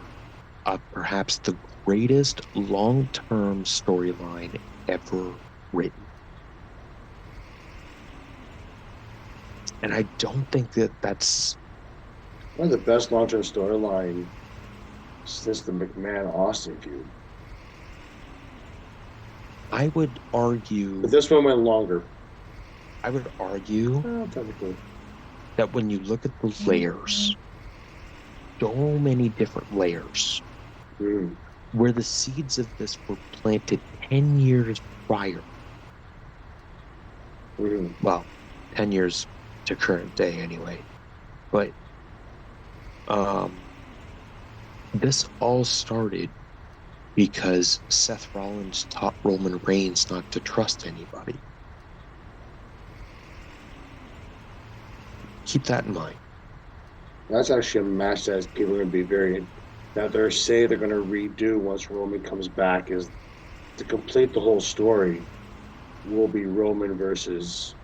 of perhaps the greatest long-term storyline ever written. And I don't think that's one of the best long-term storyline since the McMahon-Austin feud. I would argue... But this one went longer. I would argue that when you look at the layers, so many different layers, where the seeds of this were planted 10 years prior. Well, 10 years to current day anyway. But this all started because Seth Rollins taught Roman Reigns not to trust anybody. Keep that in mind. That's actually a match that people are going to be that they're saying they're going to redo once Roman comes back, is to complete the whole story will be Roman versus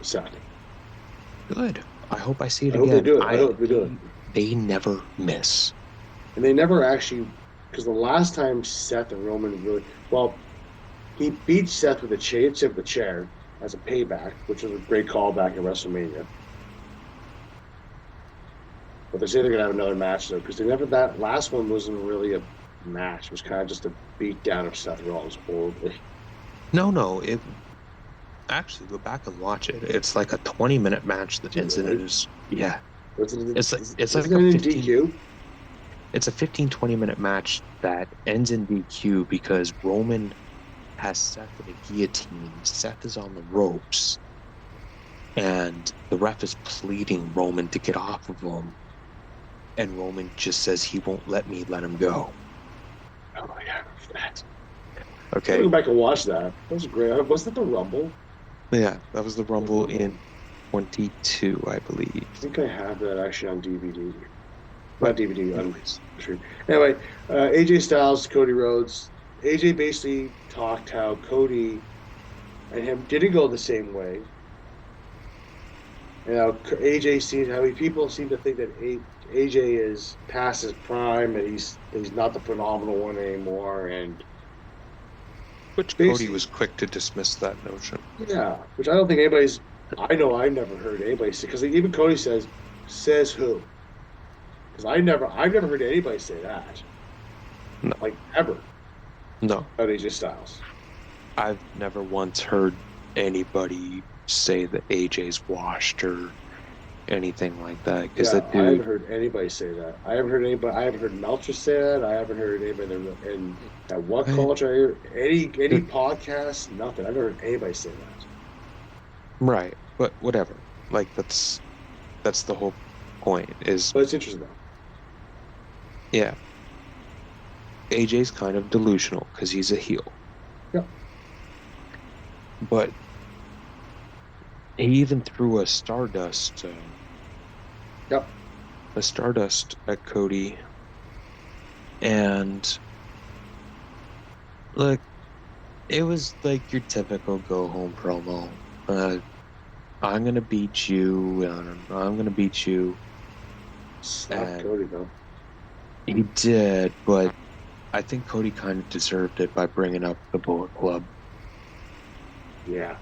Seth. Good. I hope I see it again. I hope they do it. They never miss. And they never actually, because the last time Seth and Roman really, he beat Seth with a chair as a payback, which was a great callback at WrestleMania. But they say they're going to have another match though, because that last one wasn't really a match. It was kind of just a beat down of Seth Rollins horribly. No, it actually, go back and watch it. It's like a 20-minute match that ends in it's like a 15 DQ. It's a 15-20 minute match that ends in DQ because Roman has Seth in a guillotine. Seth is on the ropes, and the ref is pleading Roman to get off of him, and Roman just says he won't let him go. Oh yeah, that. Okay. Go back and watch that. That was great. Was that the Rumble? Yeah, that was the Rumble in 22, I believe. I think I have that actually on DVD. Not DVD, on stream. Anyway, AJ Styles, Cody Rhodes. AJ basically talked how Cody and him didn't go the same way. And how people seem to think that AJ is past his prime and he's not the phenomenal one anymore, and which Cody was quick to dismiss that notion. Yeah, which I don't think anybody's. I know I've never heard anybody say, because even Cody says who? Because I've never heard anybody say that. No. Like, ever. No. About AJ Styles. I've never once heard anybody say that AJ's washed or anything like that. Because Yeah, that I haven't dude. heard anybody say that. I haven't heard anybody. I haven't heard Meltzer say that. I haven't heard anybody in at what culture, any podcast, nothing. I've never heard anybody say that. Right, but whatever. Like that's the whole point. Is But it's interesting though. yeah, AJ's kind of delusional because he's a heel. Yep. But he even threw a Stardust. Yep. A Stardust at Cody. And look, it was like your typical go home promo. I'm gonna beat you. I'm gonna beat you. Slap Cody though. He did, but I think Cody kind of deserved it by bringing up the Bullet Club. Yeah.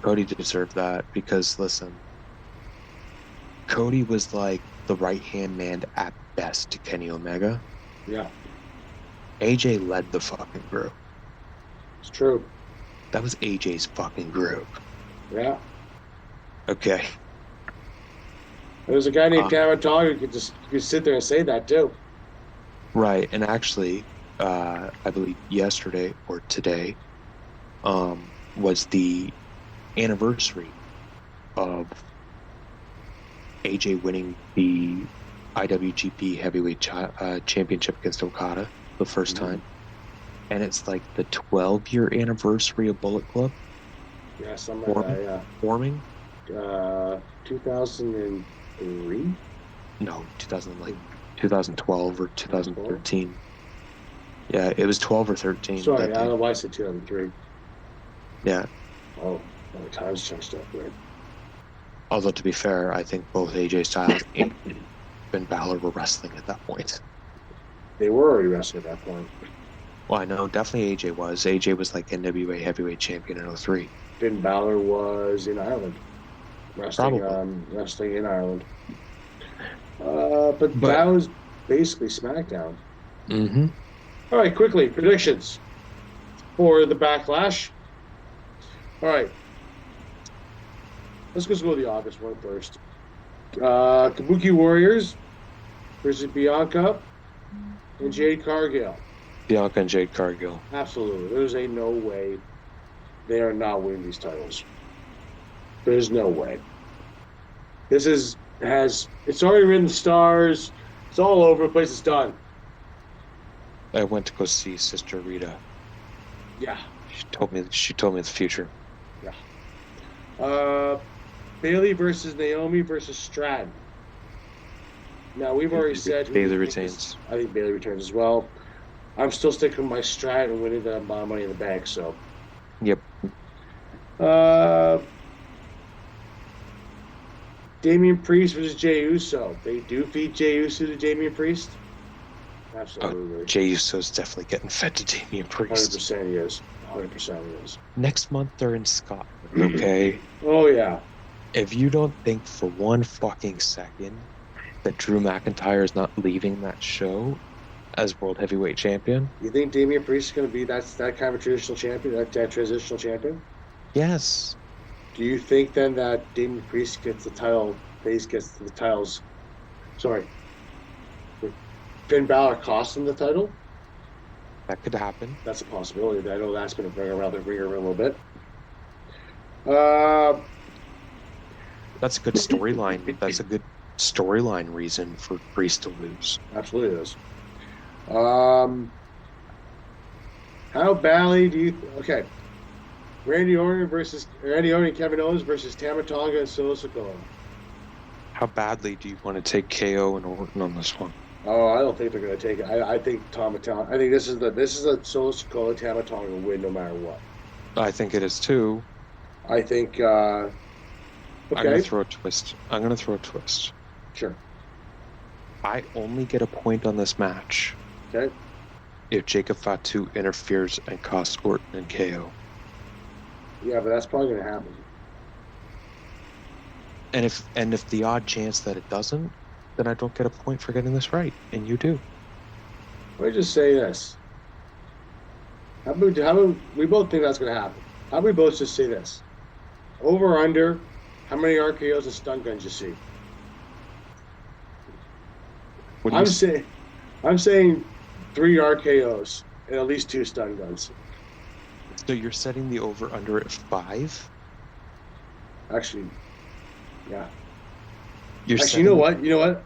Cody deserved that because, listen, Cody was like the right-hand man at best to Kenny Omega. Yeah. AJ led the fucking group. It's true. That was AJ's fucking group. Yeah. Okay. There's a guy named Cameron Tong who could sit there and say that too. Right, and actually, I believe yesterday or today was the anniversary of AJ winning the IWGP Heavyweight Championship against Okada the first time. And it's like the 12-year anniversary of Bullet Club. Yeah, something like that, yeah. Forming? 2003? No, 2012 or 2013. Yeah, it was 12 or 13. Sorry, I don't know why I said 2003. Yeah. Oh, the time's changed up, right? Although, to be fair, I think both AJ Styles and Finn Balor were wrestling at that point. They were already wrestling at that point. Well, I know, definitely AJ was. AJ was like NWA Heavyweight Champion in 03. Finn Balor was in Ireland. Wrestling in Ireland. But that was basically Smackdown. Mm-hmm. All right, quickly, predictions for the Backlash. All right. Let's just go with the obvious one first. Kabuki Warriors versus Bianca and Jade Cargill. Bianca and Jade Cargill. Absolutely. There's no way they are not winning these titles. There's no way. It's already written the stars. It's all over the place. It's done. I went to go see Sister Rita. Yeah. She told me the future. Yeah. Bayley versus Naomi versus Stratton. Now we've already said Bayley retains. I think Bayley returns as well. I'm still sticking with my Stratton winning the Money in the Bank. So. Yep. Damian Priest versus Jey Uso. They do feed Jey Uso to Damian Priest. Absolutely. Jey Uso's definitely getting fed to Damian Priest. 100% he is. 100% he is. Next month they're in Scotland, okay? Oh, yeah. If you don't think for one fucking second that Drew McIntyre is not leaving that show as World Heavyweight Champion... You think Damian Priest is going to be that kind of a traditional champion, that transitional champion? Yes. Do you think then that Damian Priest gets the title, sorry, Finn Balor cost him the title? That could happen. That's a possibility. I know that's going to bring around the ringer a little bit. That's a good storyline. That's a good storyline reason for Priest to lose. Absolutely it is. How badly do you... Okay. Randy Orton and Kevin Owens versus Tama Tonga and Solo Sikoa. How badly do you want to take KO and Orton on this one? Oh, I don't think they're going to take it. I think I think this is a Solo Sikoa Tama Tonga win no matter what. I think it is too. I think. Okay. I'm going to throw a twist. Sure. I only get a point on this match. Okay. If Jacob Fatu interferes and costs Orton and KO. Yeah, but that's probably going to happen. And if the odd chance that it doesn't, then I don't get a point for getting this right, and you do. Let me just say this. How about we both think that's going to happen? How about we both just say this? Over or under, how many RKOs and stun guns you see? I'm saying 3 RKOs and at least 2 stun guns. So you're setting the over-under at 5? Actually, yeah. Actually, you know what?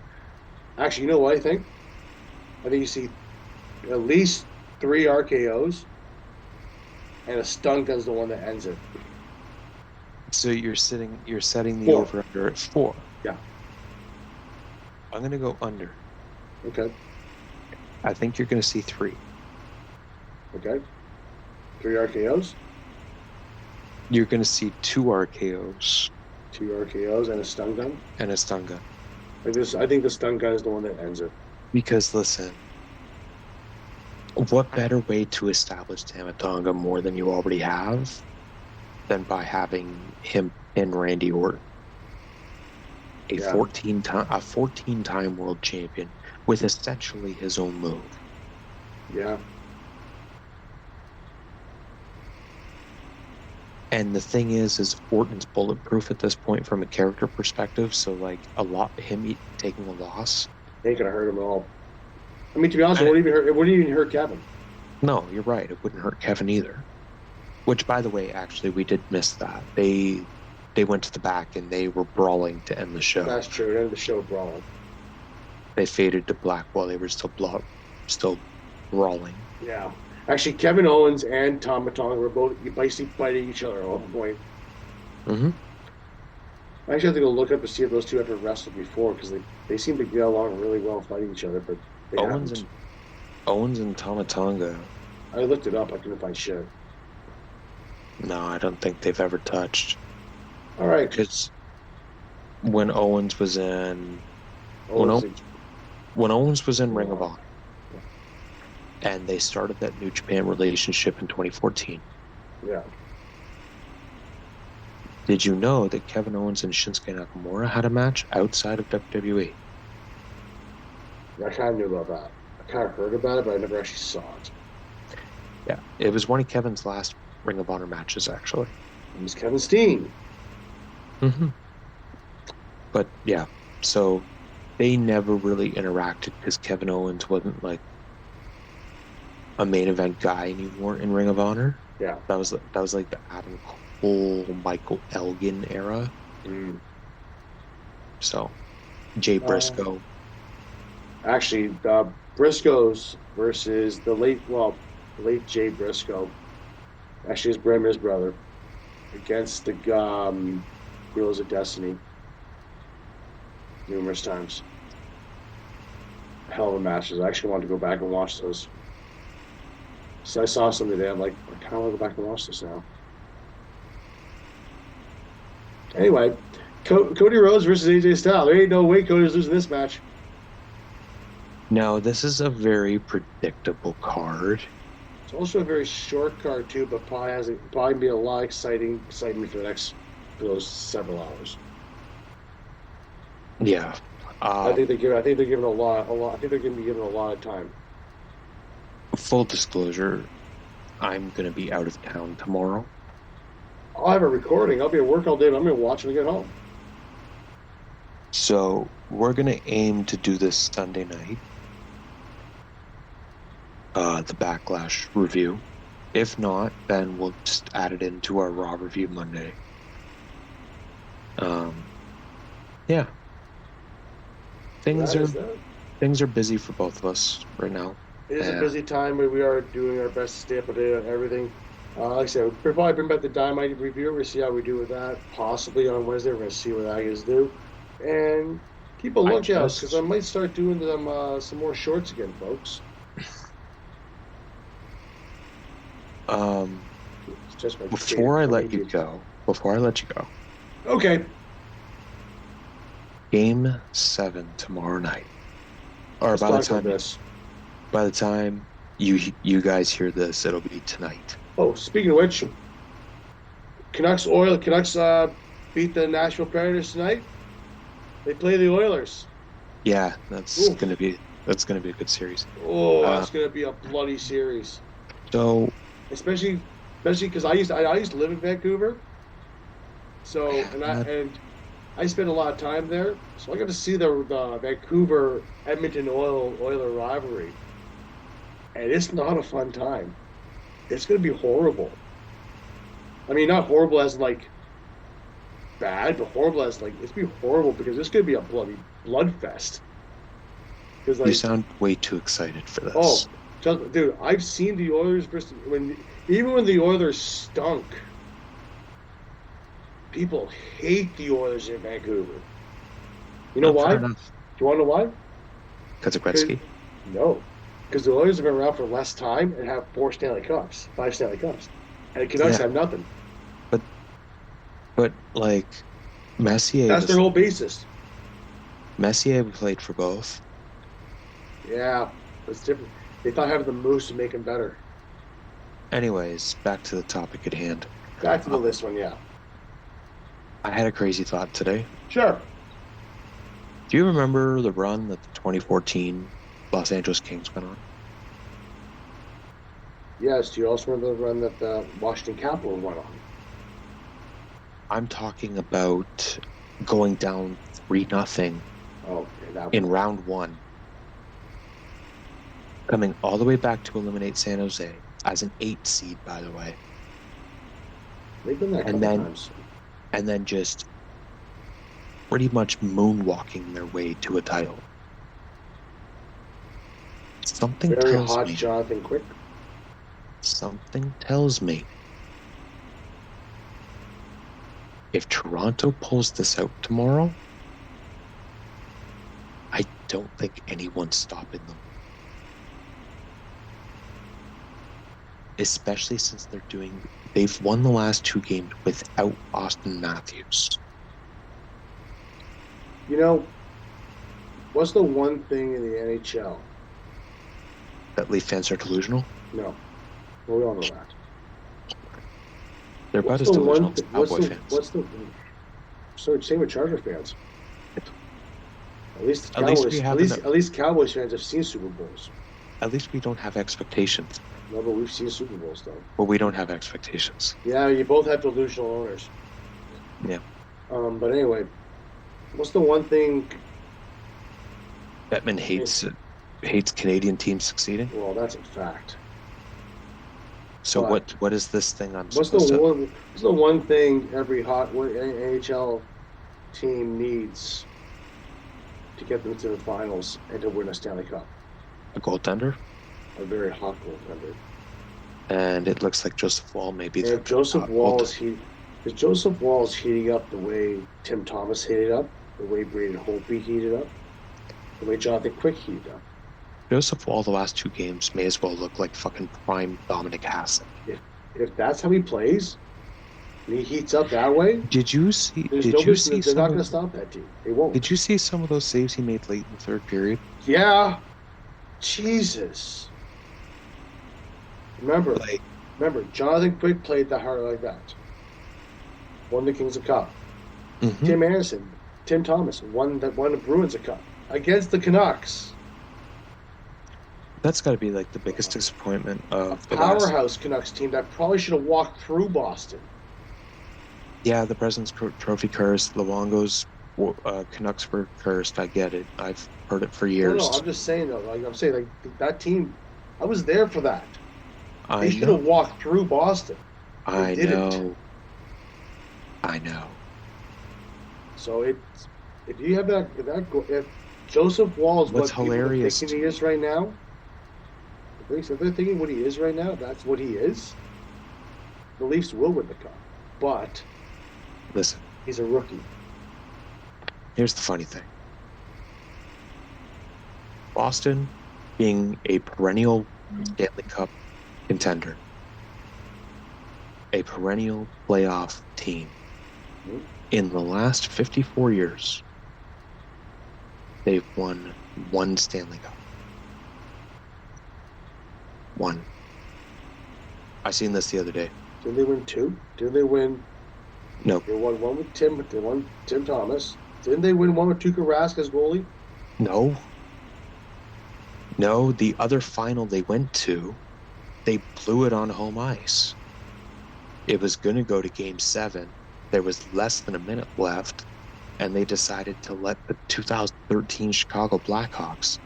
Actually, you know what I think? I think you see at least 3 RKOs, and a stun gun's the one that ends it. So you're setting the 4. over-under at 4. Yeah. I'm gonna go under. Okay. I think you're gonna see 3. Okay. 3 RKOs. You're gonna see 2 RKOs. 2 RKOs and a stun gun. And a stun gun. I think the stun gun is the one that ends it. Because listen, what better way to establish Tamatonga more than you already have than by having him pin Randy Orton, a 14-time world champion with essentially his own move. Yeah. And the thing is Orton's bulletproof at this point from a character perspective. So like him taking a loss ain't gonna hurt him at all. I mean, to be honest, it wouldn't even hurt Kevin. No, you're right. It wouldn't hurt Kevin either. Which, by the way, actually, we did miss that. They went to the back and they were brawling to end the show. That's true. It ended the show brawling. They faded to black while they were still brawling. Yeah. Actually, Kevin Owens and Tom Matonga were both basically fighting each other at one point. Mm-hmm. I actually have to go look up to see if those two ever wrestled before, because they seem to get along really well fighting each other, but they haven't. Owens and Tama Tonga. I looked it up. I couldn't find shit. No, I don't think they've ever touched. All right. Because when Owens was in... When Owens was in Ring of Honor, and they started that New Japan relationship in 2014. Yeah. Did you know that Kevin Owens and Shinsuke Nakamura had a match outside of WWE? I kind of knew about that. I kind of heard about it, but I never actually saw it. Yeah, it was one of Kevin's last Ring of Honor matches, actually. It was Kevin Steen. Mm-hmm. But, yeah, so they never really interacted because Kevin Owens wasn't, like, a main event guy anymore in Ring of Honor. Yeah. That was like the Adam Cole, Michael Elgin era. Mm. So, Jay Briscoe. Actually, Briscoe's versus the late Jay Briscoe. Actually, his brother against the Wheels of Destiny numerous times. Hell of a matches. I actually wanted to go back and watch those. So I saw some today. I'm like, I kind of want to go back and watch this now. Anyway, Cody Rhodes versus AJ Styles. There ain't no way Cody's losing this match. No, this is a very predictable card. It's also a very short card too, but probably be a lot of excitement for those several hours. Yeah, I think they're giving a lot. I think they're going to be given a lot of time. Full disclosure, I'm going to be out of town tomorrow. I'll have a recording. I'll be at work all day, but I'm going to watch when I get home. So we're going to aim to do this Sunday night. The BackLash review. If not, then we'll just add it into our Raw review Monday. Yeah. Things are busy for both of us right now. It is a busy time, but we are doing our best to stay up to date on everything. Like I said, we'll probably bring back the Dynamite review. We'll see how we do with that. Possibly on Wednesday, we're going to see what that is do. And keep a lookout, because I might start doing some more shorts again, folks. Before I let you go. Okay. Game 7 tomorrow night. Or by the time you guys hear this, it'll be tonight. Oh, speaking of which, Canucks beat the Nashville Predators tonight. They play the Oilers. Yeah, that's gonna be That's going to be a good series. Oh, that's going to be a bloody series. So, especially because I used to live in Vancouver. So I spent a lot of time there, so I got to see the Vancouver Edmonton Oiler rivalry, and it's not a fun time. It's going to be horrible. I mean, not horrible as like bad, but horrible as like it's going to be horrible because it's going to be a bloody blood fest. Because you sound way too excited for this. Oh, dude, I've seen the Oilers even when the Oilers stunk. People hate the Oilers in Vancouver. You know why? Do you want to know why? Because of Gretzky? No. Because the Oilers have been around for less time and have 5 Stanley Cups. And the Canucks have nothing. But like, Messier... That's their whole basis. Messier played for both. Yeah, it's different. They thought having the Moose would make him better. Anyways, back to the topic at hand. Back to the list one, yeah. I had a crazy thought today. Sure. Do you remember the run that the 2014 Los Angeles Kings went on? Yes. Do you also remember the run that the Washington Capitals went on? I'm talking about going down 3-0 in round 1. Coming all the way back to eliminate San Jose as an 8 seed, by the way. They've done that a couple times. And then just pretty much moonwalking their way to a title. Something tells me. Jonathan Quick. Something tells me if Toronto pulls this out tomorrow, I don't think anyone's stopping them. Especially since they've won the last 2 games without Austin Matthews. You know, what's the one thing in the NHL? That Leaf fans are delusional? No. Well, we all know that. They're about as delusional as Cowboy fans. Same with Charger fans. At least Cowboys fans have seen Super Bowls. At least we don't have expectations. No, but we've seen Super Bowls, though. But we don't have expectations. Yeah, you both have delusional owners. Yeah. But anyway, what's the one thing... Bettman hates Canadian teams succeeding? Well, that's a fact. So what is this thing I'm What's the one thing every hot NHL team needs to get them to the finals and to win a Stanley Cup? A goaltender? A very hot goaltender. And it looks like Joseph Woll may be the Joseph Woll is heating up the way Tim Thomas heated up, the way Braden Holtby heated up, the way Jonathan Quick heated up. Joseph Woll the last 2 games may as well look like fucking prime Dominic Hasek. If that's how he plays, and he heats up that way, did you see? They're not going to stop that team. They won't. Did you see some of those saves he made late in the 3rd period? Yeah. Jesus. Remember, Jonathan Quick played the heart like that. Won the Kings a Cup. Mm-hmm. Tim Anderson, Tim Thomas won the Bruins a Cup against the Canucks. That's got to be like the biggest disappointment of the powerhouse Canucks team that probably should have walked through Boston. Yeah, the President's Trophy cursed. Luongo's Canucks were cursed. I get it. I've heard it for years. No, I'm just saying though. Like that team. I was there for that. They should have walked through Boston. I know. So if you have if Joseph Woll is what's hilarious thinking he is right now. If they're thinking what he is right now, that's what he is. The Leafs will win the Cup, but listen, he's a rookie. Here's the funny thing. Boston, being a perennial Stanley Cup contender, a perennial playoff team, in the last 54 years, they've won 1 Stanley Cup. 1. I seen this the other day. Did they win 2? Did they win? No. They won 1 with Tim. They won Tim Thomas. Didn't they win 1 with Tuukka Rask as goalie? No. No, the other final they went to, they blew it on home ice. It was going to go to Game 7. There was less than a minute left, and they decided to let the 2013 Chicago Blackhawks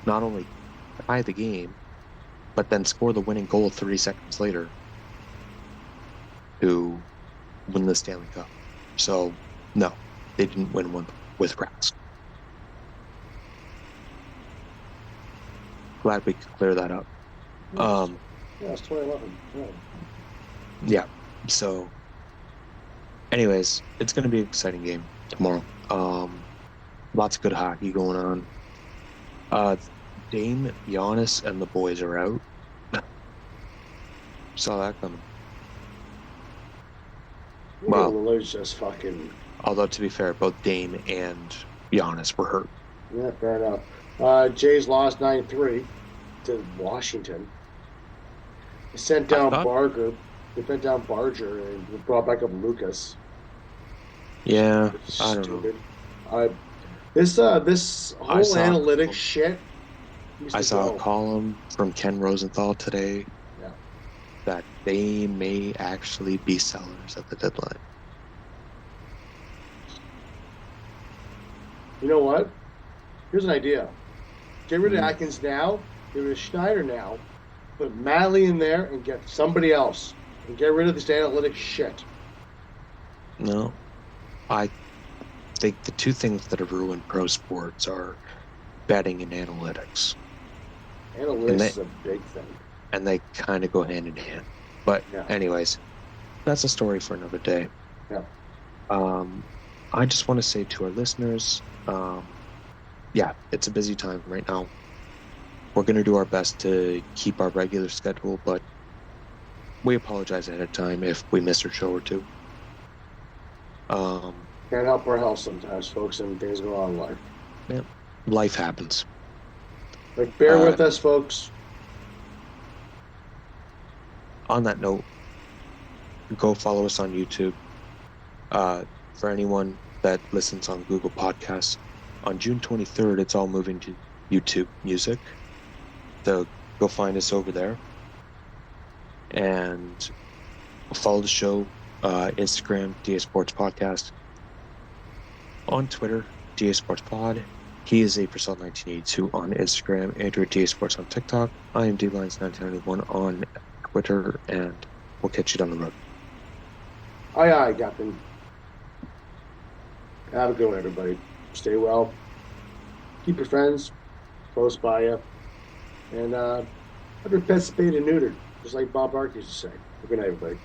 not only tie the game, but then score the winning goal 30 seconds later to win the Stanley Cup. So, no, they didn't win one with Rask. Glad we could clear that up. Yeah, it's 2011. Yeah. So, anyways, it's going to be an exciting game tomorrow. Lots of good hockey going on. Dame, Giannis, and the boys are out. Saw that coming. Well, Lillard's just fucking. Although, to be fair, both Dame and Giannis were hurt. Yeah, fair enough. Jays lost 9-3 to Washington. They sent down Barger. They sent down Barger and brought back up Lucas. Yeah, I don't know. This whole analytics shit. I saw a column from Ken Rosenthal today that they may actually be sellers at the deadline. You know what? Here's an idea. Get rid of Atkins now. Get rid of Schneider now. Put Malley in there and get somebody else. And get rid of this analytics shit. No. I think the two things that have ruined pro sports are betting and analytics. Analytics is a big thing. And they kind of go hand in hand. But anyways, that's a story for another day. Yeah. I just want to say to our listeners, it's a busy time right now. We're going to do our best to keep our regular schedule, but we apologize ahead of time if we miss a show or two. Can't help our health sometimes, folks, and things go on in life. Yeah, life happens. Like, bear with us, folks. On that note, go follow us on YouTube. For anyone that listens on Google Podcasts, on June 23rd, it's all moving to YouTube Music. So go find us over there. And follow the show, Instagram, DA Sports Podcast. On Twitter, DA Sports Pod. He is Aprisol1982 on Instagram, Andrew DA Sports on TikTok. I am DLines1991 on Twitter, and we'll catch you down the road. Aye, Captain. Have a good one, everybody. Stay well. Keep your friends close by you. And have your pets spayed and neutered, just like Bob Barker used to say. Good night, everybody.